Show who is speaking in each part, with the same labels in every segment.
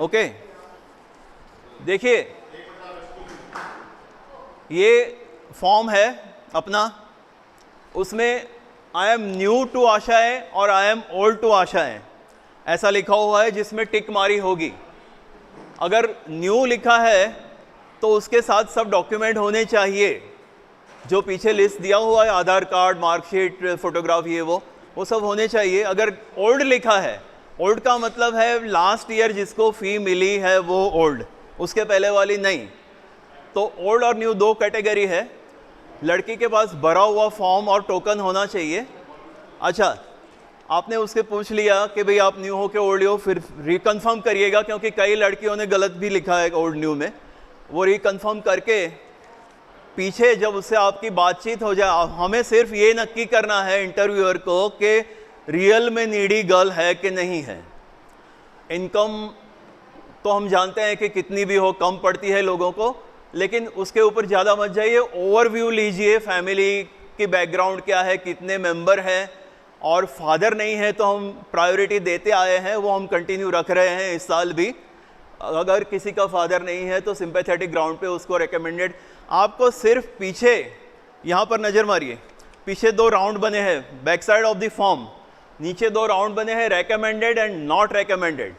Speaker 1: Okay, देखिए ये form है अपना, उसमें आई एम न्यू टू आशाएं और आई एम ओल्ड टू आशाएं ऐसा लिखा हुआ है, जिसमें टिक मारी होगी। अगर न्यू लिखा है तो उसके साथ सब डॉक्यूमेंट होने चाहिए जो पीछे लिस्ट दिया हुआ है, आधार कार्ड, मार्कशीट, फोटोग्राफ, ये वो सब होने चाहिए। अगर ओल्ड लिखा है, ओल्ड का मतलब है लास्ट ईयर जिसको फी मिली है वो ओल्ड, उसके पहले वाली नहीं। तो ओल्ड और न्यू दो कैटेगरी है। लड़की के पास भरा हुआ फॉर्म और टोकन होना चाहिए। अच्छा, आपने उससे पूछ लिया कि भाई आप न्यू हो के ओल्ड हो, फिर रिकन्फर्म करिएगा, क्योंकि कई लड़कियों ने गलत भी लिखा है ओल्ड न्यू में। वो रिकन्फर्म करके पीछे जब उससे आपकी बातचीत हो जाए, हमें सिर्फ ये नक्की करना है इंटरव्यूअर को कि रियल में नीडी गर्ल है कि नहीं है। इनकम तो हम जानते हैं कि कितनी भी हो कम पड़ती है लोगों को, लेकिन उसके ऊपर ज़्यादा मत जाइए। ओवरव्यू लीजिए, फैमिली की बैकग्राउंड क्या है, कितने मेंबर हैं, और फादर नहीं है तो हम प्रायोरिटी देते आए हैं, वो हम कंटिन्यू रख रहे हैं इस साल भी। अगर किसी का फादर नहीं है तो सिंपैथेटिक ग्राउंड पे उसको रिकमेंडेड। आपको सिर्फ पीछे यहाँ पर नज़र मारिए, पीछे दो राउंड बने हैं back side of the form, नीचे दो राउंड बने हैं रेकमेंडेड एंड नॉट रेकमेंडेड।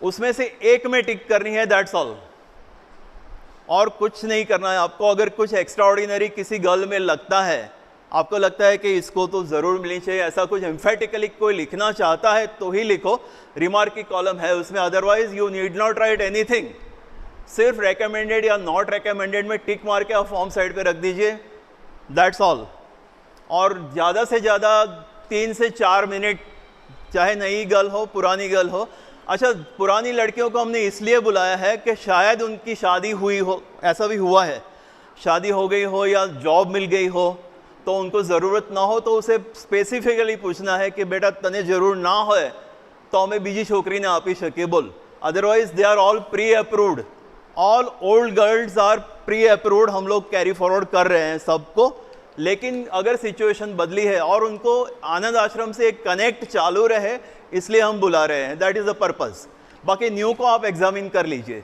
Speaker 1: उसमें से एक में टिक करनी है, दैट्स ऑल, और कुछ नहीं करना है आपको। अगर कुछ एक्स्ट्रा ऑर्डिनरी किसी गर्ल में लगता है, आपको लगता है कि इसको तो ज़रूर मिलनी चाहिए, ऐसा कुछ एम्फेटिकली कोई लिखना चाहता है तो ही लिखो, रिमार्क की कॉलम है उसमें, otherwise you need not right anything. सिर्फ रेकमेंडेड या नॉट रेकमेंडेड में टिक मार के आप फॉर्म साइड पे रख दीजिए, दैट्स ऑल। और ज़्यादा से ज़्यादा 3 से 4 मिनट, चाहे नई गर्ल हो पुरानी गर्ल हो। अच्छा, पुरानी लड़कियों को हमने इसलिए बुलाया है कि शायद उनकी शादी हुई हो, ऐसा भी हुआ है, शादी हो गई हो या जॉब मिल गई हो तो उनको ज़रूरत ना हो, तो उसे स्पेसिफिकली पूछना है कि बेटा तने ज़रूर ना हो तो हमें बीजी छोकरी ने आप ही शके बोल, otherwise they are all pre approved. All old girls are pre approved, हम लोग कैरी फॉरवर्ड कर रहे हैं सबको। लेकिन अगर सिचुएशन बदली है और उनको आनंद आश्रम से एक कनेक्ट चालू रहे, इसलिए हम बुला रहे हैं, दैट इज़ द पर्पज़। बाकी न्यू को आप एग्जामिन कर लीजिए।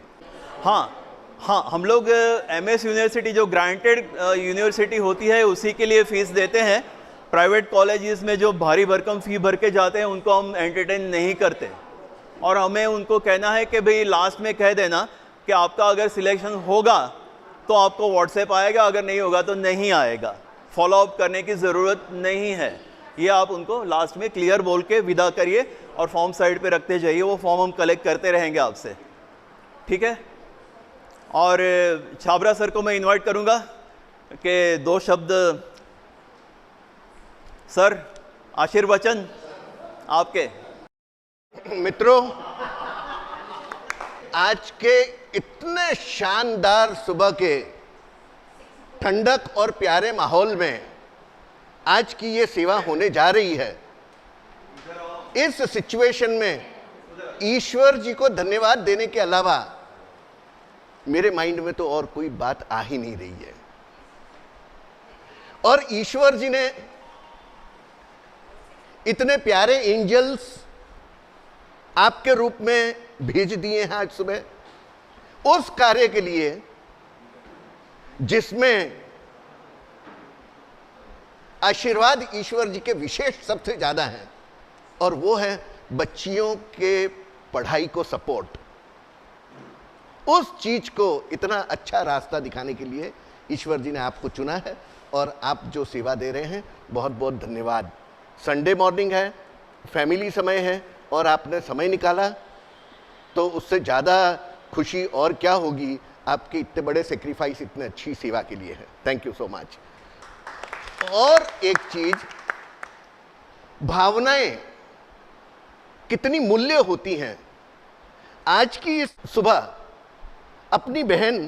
Speaker 1: हाँ, हम लोग एमएस यूनिवर्सिटी जो ग्रांटेड यूनिवर्सिटी होती है उसी के लिए फ़ीस देते हैं। प्राइवेट कॉलेजेस में जो भारी भरकम फ़ी भर के जाते हैं उनको हम एंटरटेन नहीं करते, और हमें उनको कहना है कि भाई लास्ट में कह देना कि आपका अगर सिलेक्शन होगा तो आपको व्हाट्सएप आएगा, अगर नहीं होगा तो नहीं आएगा, फॉलोअप करने की ज़रूरत नहीं है। ये आप उनको लास्ट में क्लियर बोल के विदा करिए और फॉर्म साइड पे रखते जाइए, वो फॉर्म हम कलेक्ट करते रहेंगे आपसे, ठीक है। और छाबरा सर को मैं इनवाइट करूंगा कि 2 शब्द, सर आशीर्वचन आपके।
Speaker 2: मित्रों, आज के इतने शानदार सुबह के ठंडक और प्यारे माहौल में आज की ये सेवा होने जा रही है, इस सिचुएशन में ईश्वर जी को धन्यवाद देने के अलावा मेरे माइंड में तो और कोई बात आ ही नहीं रही है। और ईश्वर जी ने इतने प्यारे एंजल्स आपके रूप में भेज दिए हैं आज सुबह उस कार्य के लिए जिसमें आशीर्वाद ईश्वर जी के विशेष सबसे ज्यादा हैं, और वो है बच्चियों के पढ़ाई को सपोर्ट। उस चीज को इतना अच्छा रास्ता दिखाने के लिए ईश्वर जी ने आपको चुना है, और आप जो सेवा दे रहे हैं, बहुत बहुत धन्यवाद। संडे मॉर्निंग है, फैमिली समय है, और आपने समय निकाला, तो उससे ज़्यादा खुशी और क्या होगी। आपके इतने बड़े सेक्रीफाइस इतने अच्छी सेवा के लिए है, थैंक यू सो मच। और एक चीज, भावनाएं कितनी मूल्य होती हैं। आज की इस सुबह अपनी बहन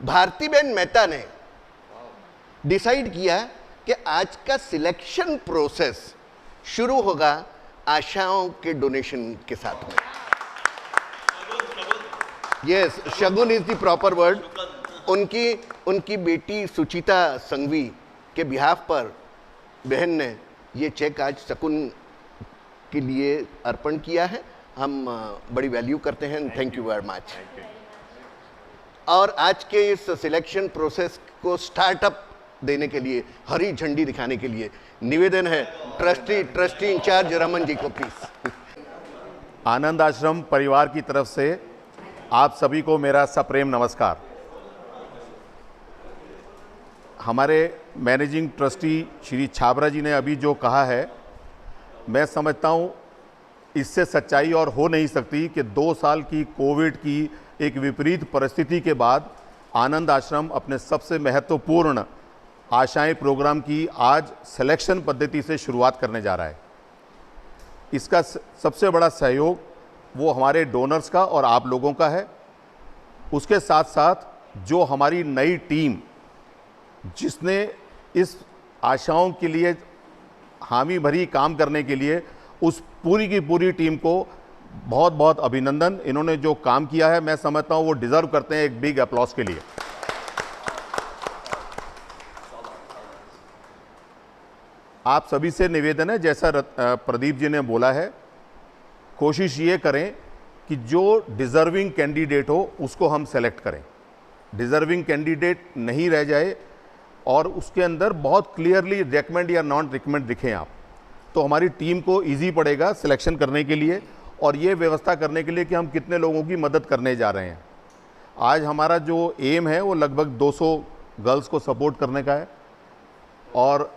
Speaker 2: भारती बहन मेहता ने डिसाइड किया कि आज का सिलेक्शन प्रोसेस शुरू होगा आशाओं के डोनेशन के साथ में। Yes, Shagun is the proper word. उनकी बेटी सुचिता संघवी के बिहाफ पर बहन ने ये चेक आज शकुन के लिए अर्पण किया है, हम बड़ी वैल्यू करते हैं। Thank you very much. और आज के इस सिलेक्शन प्रोसेस को स्टार्टअप देने के लिए, हरी झंडी दिखाने के लिए निवेदन है ट्रस्टी इंचार्ज रमन जी को प्लीज।
Speaker 3: आनंद आश्रम परिवार की तरफ से आप सभी को मेरा सप्रेम नमस्कार। हमारे मैनेजिंग ट्रस्टी श्री छाबरा जी ने अभी जो कहा है, मैं समझता हूँ इससे सच्चाई और हो नहीं सकती कि 2 साल की कोविड की एक विपरीत परिस्थिति के बाद आनंद आश्रम अपने सबसे महत्वपूर्ण आशाएं प्रोग्राम की आज सिलेक्शन पद्धति से शुरुआत करने जा रहा है। इसका सबसे बड़ा सहयोग वो हमारे डोनर्स का और आप लोगों का है। उसके साथ साथ जो हमारी नई टीम जिसने इस आशाओं के लिए हामी भरी काम करने के लिए, उस पूरी की पूरी टीम को बहुत बहुत अभिनंदन। इन्होंने जो काम किया है मैं समझता हूँ वो डिजर्व करते हैं एक बिग अप्लॉज के लिए। आप सभी से निवेदन है, जैसा प्रदीप जी ने बोला है, कोशिश ये करें कि जो डिजर्विंग कैंडिडेट हो उसको हम सेलेक्ट करें, डिजर्विंग कैंडिडेट नहीं रह जाए और उसके अंदर बहुत क्लियरली रिकमेंड या नॉन रिकमेंड दिखें आप, तो हमारी टीम को इजी पड़ेगा सिलेक्शन करने के लिए और ये व्यवस्था करने के लिए कि हम कितने लोगों की मदद करने जा रहे हैं। आज हमारा जो एम है वो लगभग 200 गर्ल्स को सपोर्ट करने का है और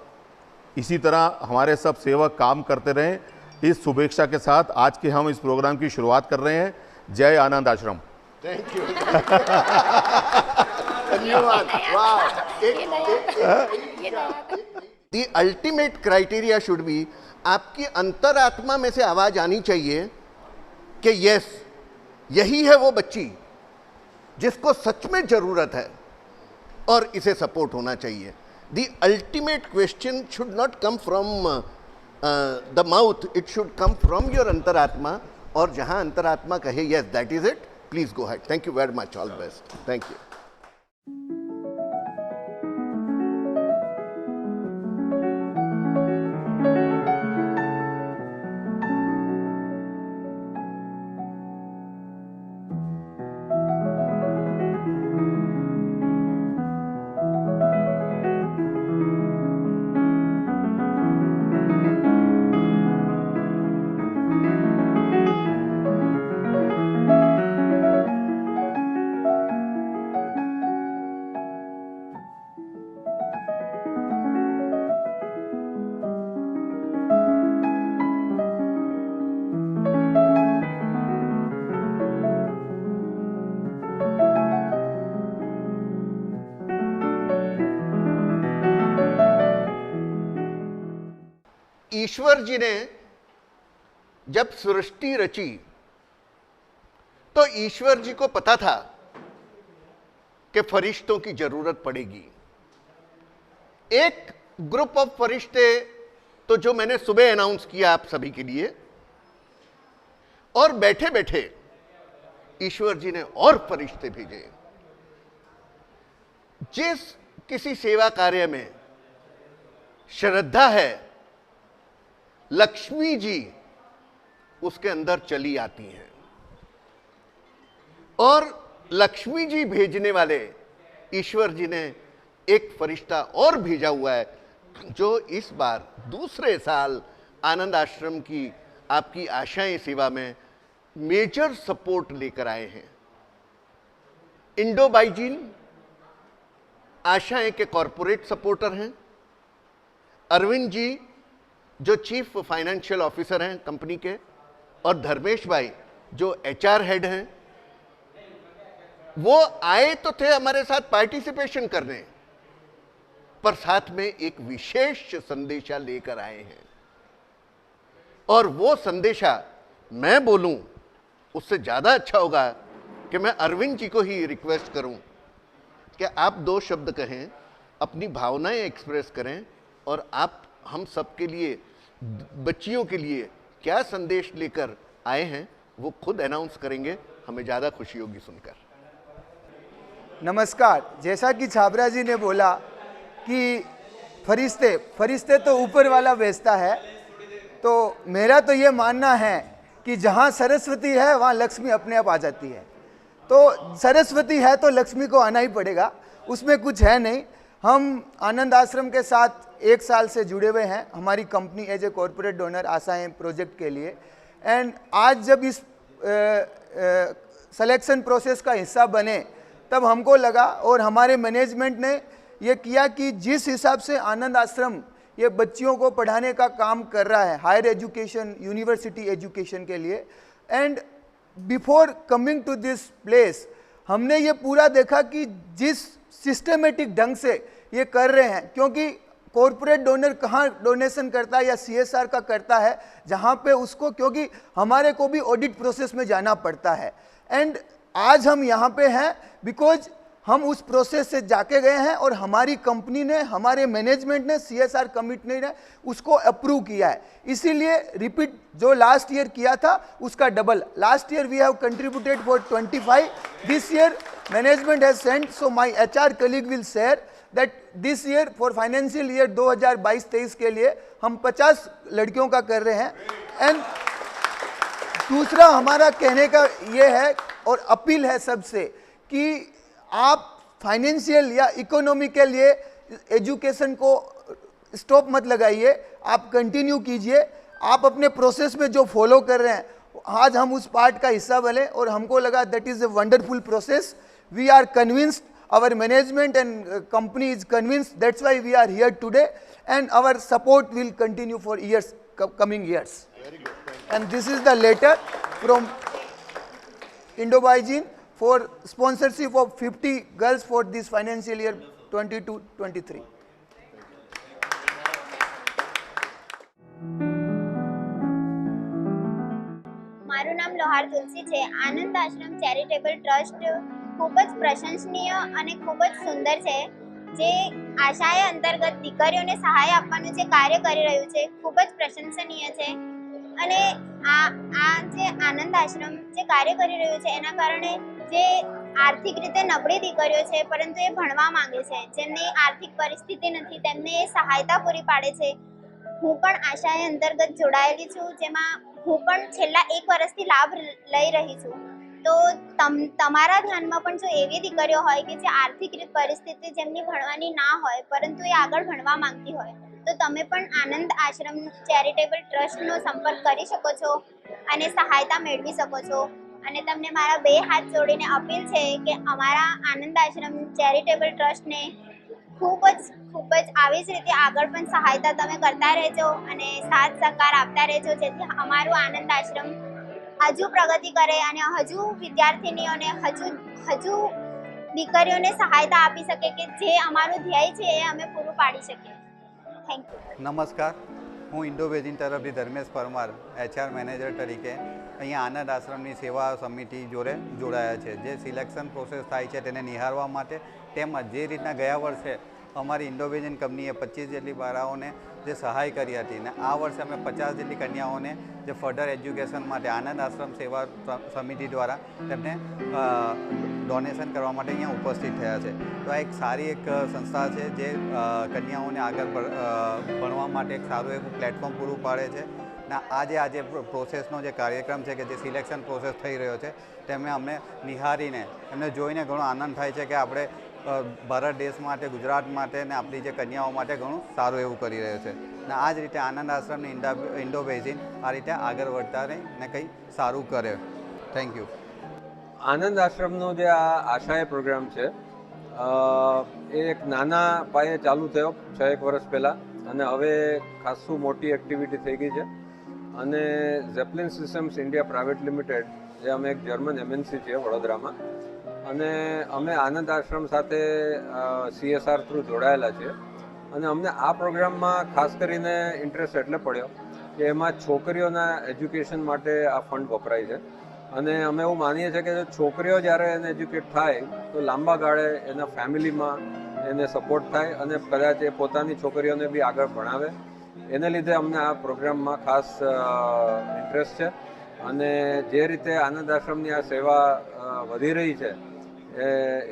Speaker 3: इसी तरह हमारे सब सेवक काम करते रहें। इस शुभेच्छा के साथ आज के हम इस प्रोग्राम की शुरुआत कर रहे हैं। जय आनंद आश्रम।
Speaker 2: Thank you. धन्यवाद। The ultimate criteria should be, आपकी अंतरात्मा में से आवाज आनी चाहिए कि यस, यही है वो बच्ची जिसको सच में जरूरत है और इसे सपोर्ट होना चाहिए। The ultimate question should not come from the mouth, it should come from your अंतरात्मा, और जहां अंतरात्मा कहे yes that is it, please go ahead. Thank you very much, all the best. Thank you. ईश्वर जी ने जब सृष्टि रची तो ईश्वर जी को पता था कि फरिश्तों की जरूरत पड़ेगी। एक ग्रुप ऑफ फरिश्ते तो जो मैंने सुबह अनाउंस किया आप सभी के लिए, और बैठे बैठे ईश्वर जी ने और फरिश्ते भेजे। जिस किसी सेवा कार्य में श्रद्धा है, लक्ष्मी जी उसके अंदर चली आती हैं और लक्ष्मी जी भेजने वाले ईश्वर जी ने एक फरिश्ता और भेजा हुआ है जो इस बार दूसरे साल आनंद आश्रम की आपकी आशाएं सेवा में मेजर सपोर्ट लेकर आए हैं। इंडोबाइजीन आशाएं के कॉरपोरेट सपोर्टर हैं। अरविंद जी जो चीफ फाइनेंशियल ऑफिसर हैं कंपनी के, और धर्मेश भाई जो एचआर हेड हैं, वो आए तो थे हमारे साथ पार्टिसिपेशन करने, पर साथ में एक विशेष संदेशा लेकर आए हैं। और वो संदेशा मैं बोलूं उससे ज्यादा अच्छा होगा कि मैं अरविंद जी को ही रिक्वेस्ट करूं कि आप 2 शब्द कहें, अपनी भावनाएं एक्सप्रेस करें और आप हम सबके लिए, बच्चियों के लिए क्या संदेश लेकर आए हैं वो खुद अनाउंस करेंगे। हमें ज़्यादा खुशी होगी सुनकर।
Speaker 4: नमस्कार। जैसा कि छाबरा जी ने बोला कि फरिश्ते तो ऊपर वाला भेजता है, तो मेरा तो ये मानना है कि जहाँ सरस्वती है वहाँ लक्ष्मी अपने आप आ जाती है। तो सरस्वती है तो लक्ष्मी को आना ही पड़ेगा, उसमें कुछ है नहीं। हम आनंद आश्रम के साथ 1 साल से जुड़े हुए हैं, हमारी company as a corporate donor आशाएं प्रोजेक्ट के लिए। एंड आज जब इस सिलेक्शन प्रोसेस का हिस्सा बने तब हमको लगा और हमारे मैनेजमेंट ने ये किया कि जिस हिसाब से आनंद आश्रम ये बच्चियों को पढ़ाने का काम कर रहा है, हायर एजुकेशन, यूनिवर्सिटी एजुकेशन के लिए, and before coming to this place हमने ये पूरा देखा कि जिस सिस्टमेटिक ढंग से ये कर रहे हैं, क्योंकि कॉरपोरेट डोनर कहाँ डोनेशन करता है या CSR का करता है, जहाँ पे उसको, क्योंकि हमारे को भी ऑडिट प्रोसेस में जाना पड़ता है। एंड आज हम यहाँ पे हैं बिकॉज हम उस प्रोसेस से जाके गए हैं और हमारी कंपनी ने, हमारे मैनेजमेंट ने, CSR कमिटी ने उसको अप्रूव किया है। इसीलिए रिपीट जो लास्ट ईयर किया था उसका double, last year we have contributed for 25, this year management has sent, so my HR colleague will share that this year for financial year 2022-23 के लिए हम 50 लड़कियों का कर रहे हैं। एंड दूसरा हमारा कहने का ये है और अपील है सबसे कि आप फाइनेंशियल या इकोनॉमी के लिए एजुकेशन को स्टॉप मत लगाइए, आप कंटिन्यू कीजिए। आप अपने प्रोसेस में जो फॉलो कर रहे हैं, आज हम उस पार्ट का हिस्सा बने और हमको लगा that is a wonderful process. We are convinced, our management and company is convinced, that's why we are here today, and our support will continue for years, coming years. And this is the letter from Indo-Biogen for sponsorship of 50 girls for this financial year 22-23.
Speaker 5: મારું નામ લોહાર તુલસી છે. આનંદ આશ્રમ charitable trust ખૂબ જ પ્રશંસનીય અને ખૂબ જ સુંદર છે. જે આશાએ અંતર્ગત દીકરીઓને સહાય આપવાનું જે કાર્ય કરી રહ્યું છે ખૂબ જ પ્રશંસનીય છે. અને આ જે આનંદ આશ્રમ જે કાર્ય કરી રહ્યું છે એના કારણે જે આર્થિક રીતે નબળી દીકરીઓ છે પરંતુ એ ભણવા માંગે છે, જેમની આર્થિક પરિસ્થિતિ નથી, તેમને એ સહાયતા પૂરી પાડે છે. હું પણ આશાએ અંતર્ગત જોડાયેલી છું, જેમાં હું પણ છેલ્લા 1 વર્ષથી લાભ લઈ રહી છું. તો તમારા ध्याનમાં પણ જો એવી દીકરીઓ હોય કે જે આર્થિક પરિસ્થિતિ જેમની ભણવાની ના હોય પરંતુ એ આગળ ભણવા માંગતી હોય, તો તમે પણ આનંદ આશ્રમ ચેરિટેબલ ટ્રસ્ટનો સંપર્ક કરી શકો છો અને સહાયતા મેળવી શકો છો. અને તમને મારા 2 હાથ જોડીને અપીલ છે કે અમારા આનંદ આશ્રમ ચેરિટેબલ ટ્રસ્ટને ખૂબ જ આવી જ રીતે આગળ પણ સહાયતા તમે કરતા રહેજો અને સાથ સહકાર આપતા રહેજો, જેથી અમારું આનંદ આશ્રમ હજુ પ્રગતિ કરે અને હજુ વિદ્યાર્થીનીઓને હજુ દીકરીઓને સહાયતા આપી શકે કે જે અમારું ધ્યેય છે એ અમે પૂરું પાડી શકીએ. Thank you.
Speaker 6: નમસ્કાર, હું ઇન્ડો-બેઝિન તરફથી ધર્મેશ પરમાર, HR મેનેજર તરીકે અહીંયા આનંદ આશ્રમની સેવા સમિતિ જોડે જોડાયા છે. જે સિલેક્શન પ્રોસેસ થાય છે તેને નિહાળવા માટે, તેમજ જે રીતના ગયા વર્ષે અમારી ઇન્ડો-બેઝિન કંપનીએ 25 જેટલી બાળાઓને જે સહાય કરી હતી ને આ વર્ષે અમે 50 જેટલી કન્યાઓને જે ફર્ધર એજ્યુકેશન માટે આનંદ આશ્રમ સેવા સમિતિ દ્વારા તેમને ડોનેશન કરવા માટે અહીંયા ઉપસ્થિત થયા છે. તો આ એક સારી એક સંસ્થા છે જે કન્યાઓને આગળ ભણવા માટે એક સારું એવું પ્લેટફોર્મ પૂરું પાડે છે. ને આજે પ્રોસેસનો જે કાર્યક્રમ છે કે જે સિલેક્શન પ્રોસેસ થઈ રહ્યો છે તેમને અમને નિહાળીને એમને જોઈને ઘણો આનંદ થાય છે કે આપણે ભારત દેશ માટે, ગુજરાત માટે ને આપણી જે કન્યાઓ માટે ઘણું સારું એવું કરી રહ્યો છે. ને આ જ રીતે આનંદ આશ્રમને ઇન્ડો-બેઝિન આ રીતે આગળ વધતા રહે ને કંઈ સારું કરે. Thank you.
Speaker 7: આનંદ આશ્રમનો જે આ આશાએ પ્રોગ્રામ છે એ એક નાના પાયે ચાલુ થયો 6-1 વર્ષ પહેલાં અને હવે ખાસું મોટી એક્ટિવિટી થઈ ગઈ છે. અને ઝેપ્લિન સિસ્ટમ્સ ઇન્ડિયા પ્રાઇવેટ લિમિટેડ, જે અમે એક જર્મન MNC છીએ વડોદરામાં, અને અમે આનંદ આશ્રમ સાથે CSR થ્રુ જોડાયેલા છીએ. અને અમને આ પ્રોગ્રામમાં ખાસ કરીને ઇન્ટરેસ્ટ એટલે પડ્યો કે એમાં છોકરીઓના એજ્યુકેશન માટે આ ફંડ વપરાય છે. અને અમે એવું માનીએ છીએ કે છોકરીઓ જ્યારે એને એજ્યુકેટ થાય તો લાંબા ગાળે એના ફેમિલીમાં એને સપોર્ટ થાય અને કદાચ એ પોતાની છોકરીઓને બી આગળ ભણાવે. એને લીધે અમને આ પ્રોગ્રામમાં ખાસ ઇન્ટરેસ્ટ છે. અને જે રીતે આનંદ આશ્રમની આ સેવા વધી રહી છે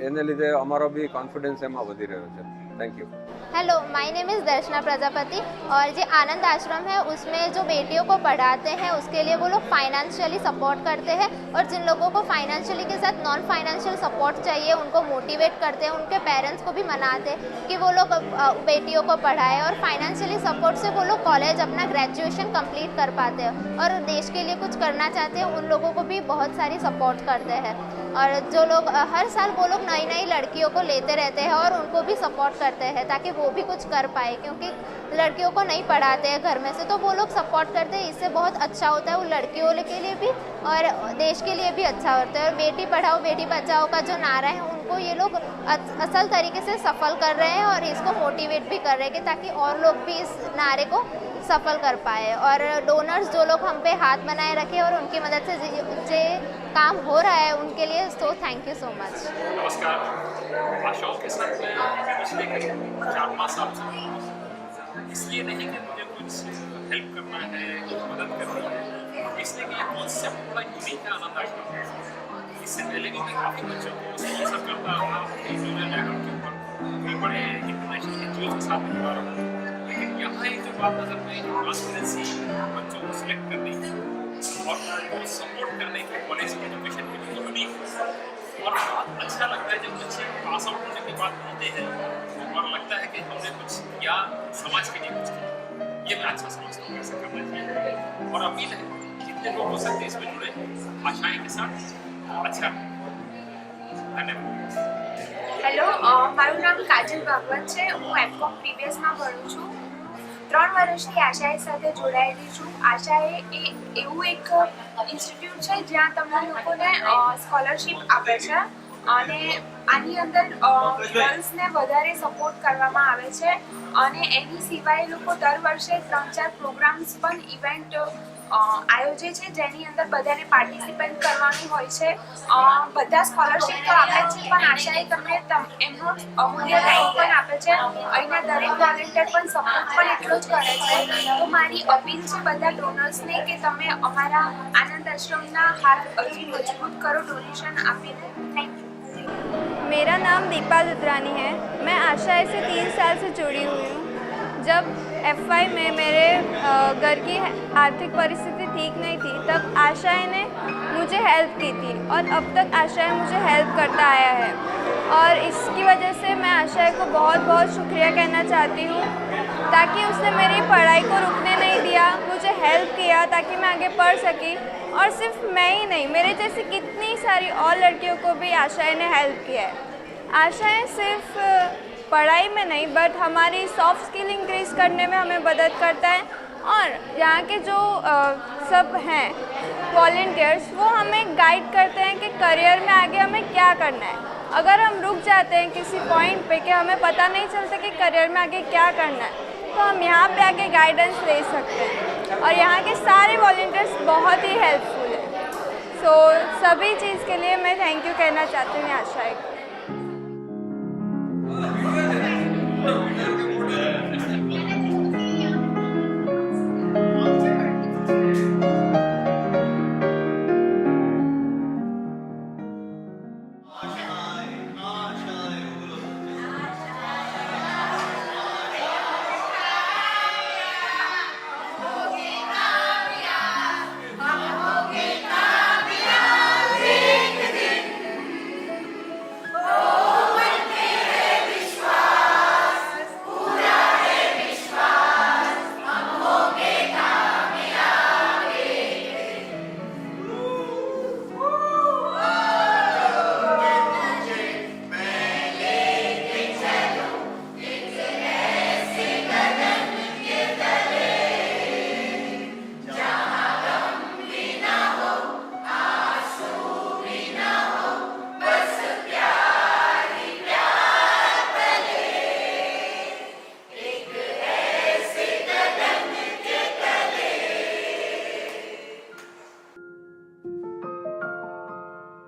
Speaker 7: એને લીધે અમારો બી કોન્ફિડન્સ એમાં વધી રહ્યો છે. Thank you.
Speaker 5: Hello, my name is Darshana Prajapati और जो आनंद आश्रम है उसमें जो बेटियों को पढ़ाते हैं उसके लिए वो लोग फाइनेंशियली सपोर्ट करते हैं और जिन लोगों को फाइनेंशियली के साथ नॉन फाइनेंशियल सपोर्ट चाहिए उनको मोटिवेट करते हैं, उनके पेरेंट्स को भी मनाते हैं कि वो लोग बेटियों को पढ़ाएं और फाइनेंशियली सपोर्ट से वो लोग कॉलेज अपना ग्रेजुएशन कंप्लीट कर पाते हैं और देश के लिए कुछ करना चाहते हैं उन लोगों को भी बहुत सारी सपोर्ट करते हैं. और जो लोग हर साल वो लोग नई नई लड़कियों को लेते रहते हैं और उनको भी सपोर्ट करते हैं ताकि वो भी कुछ कर पाए, क्योंकि लड़कियों को नहीं पढ़ाते हैं घर में से, तो वो लोग सपोर्ट करते हैं. इससे बहुत अच्छा होता है उन लड़कियों के लिए भी और देश के लिए भी अच्छा होता है. और बेटी पढ़ाओ बेटी बचाओ का जो नारा है उनको ये लोग असल तरीके से सफल कर रहे हैं और इसको मोटिवेट भी कर रहे हैं कि ताकि और लोग भी इस नारे को सफल कर पाए. और डोनर्स जो लोग हम पे हाथ बनाए रखे और उनकी मदद से जो काम हो रहा है उनके लिए, तो थैंक यू सो मच.
Speaker 8: नमस्कार. आशाओं के साथ मैं पिछले करीब 4-5 साल से इसलिए नहीं कि मुझे कुछ हेल्प करना है, कुछ मदद करनी है, इसलिए कि ये कॉन्सेप्ट बड़ा यूनिक है आनंद आश्रम. इससे पहले भी मैं काफ़ी बच्चों को ये सब करता रहा जूनियर लेवल के ऊपर, कई बड़े इंटरनेशनल एनजीओ के साथ जुड़ा रहा हूँ, लेकिन यहाँ एक जो बात नजर में ट्रांसपेरेंसी बच्चों को सिलेक्ट करने की और उनको सपोर्ट करने की कॉलेज की एजुकेशन के लिए यूनिक और बहुत अच्छा लगता है जब बच्चे पास आउट होने के बाद मिलते हैं और लगता है कि हमने कुछ किया समाज के लिए कुछ किया. ये मैं अच्छा समझता हूँ, ऐसा करना चाहिए और अपील है जितने लोग हो सकते हैं इसमें जुड़े आशाएं के साथ. अच्छा, धन्यवाद.
Speaker 9: હેલો, મારું નામ કાજલ ભાગવત છે. હું એમકોમ પ્રીવિયસમાં ભણું છું. 3 વર્ષથી આશાએ સાથે જોડાયેલી છું. આશાએ એવું એક ઇન્સ્ટિટ્યૂટ છે જ્યાં તમને લોકોને સ્કોલરશિપ આપે છે અને આની અંદર ગર્લ્સને વધારે સપોર્ટ કરવામાં આવે છે અને એની સિવાય લોકો દર વર્ષે 3-4 પ્રોગ્રામ્સ પણ ઇવેન્ટ આયોજે છે જેની અંદર બધાને પાર્ટિસિપેટ કરવાનું હોય છે. બધા સ્કોલરશિપ તો આપે છે પણ આશાએ તમને એમનો અમૂલ્ય ટાઈમ પણ આપે છે. અહીંના દરેક વોલેન્ટિયર પણ સપોર્ટ પણ એટલો જ કરે છે. તો મારી અપીલ છે બધા ડોનર્સને કે તમે અમારા આનંદ આશ્રમના હાથ હજી મજબૂત કરો ડોનેશન આપીને. Thank you.
Speaker 10: मेरा नाम दीपा दुतरानी है. मैं आशाएं से 3 साल से जुड़ी हुई हूँ. जब FY में मेरे घर की आर्थिक परिस्थिति ठीक नहीं थी तब आशाएं ने मुझे हेल्प की थी और अब तक आशाएं मुझे हेल्प करता आया है और इसकी वजह से मैं आशाएं को बहुत बहुत शुक्रिया कहना चाहती हूँ ताकि उसने मेरी पढ़ाई को रुकने नहीं दिया, मुझे हेल्प किया ताकि मैं आगे पढ़ सकी. और सिर्फ मैं ही नहीं, मेरे जैसी कितनी सारी और लड़कियों को भी आशाएं ने हेल्प किया है. आशाएं सिर्फ पढ़ाई में नहीं बट हमारी सॉफ्ट स्किल इंक्रीज़ करने में हमें मदद करता है और यहाँ के जो सब हैं वॉलंटियर्स वो हमें गाइड करते हैं कि करियर में आगे हमें क्या करना है. अगर हम रुक जाते हैं किसी पॉइंट पे कि हमें पता नहीं चलता कि करियर में आगे क्या करना है तो हम यहाँ पे आके गाइडेंस ले सकते हैं और यहाँ के सारे वॉलंटियर्स बहुत ही हेल्पफुल हैं. सो सभी चीज़ के लिए मैं थैंक यू कहना चाहती हूँ आशाएं को.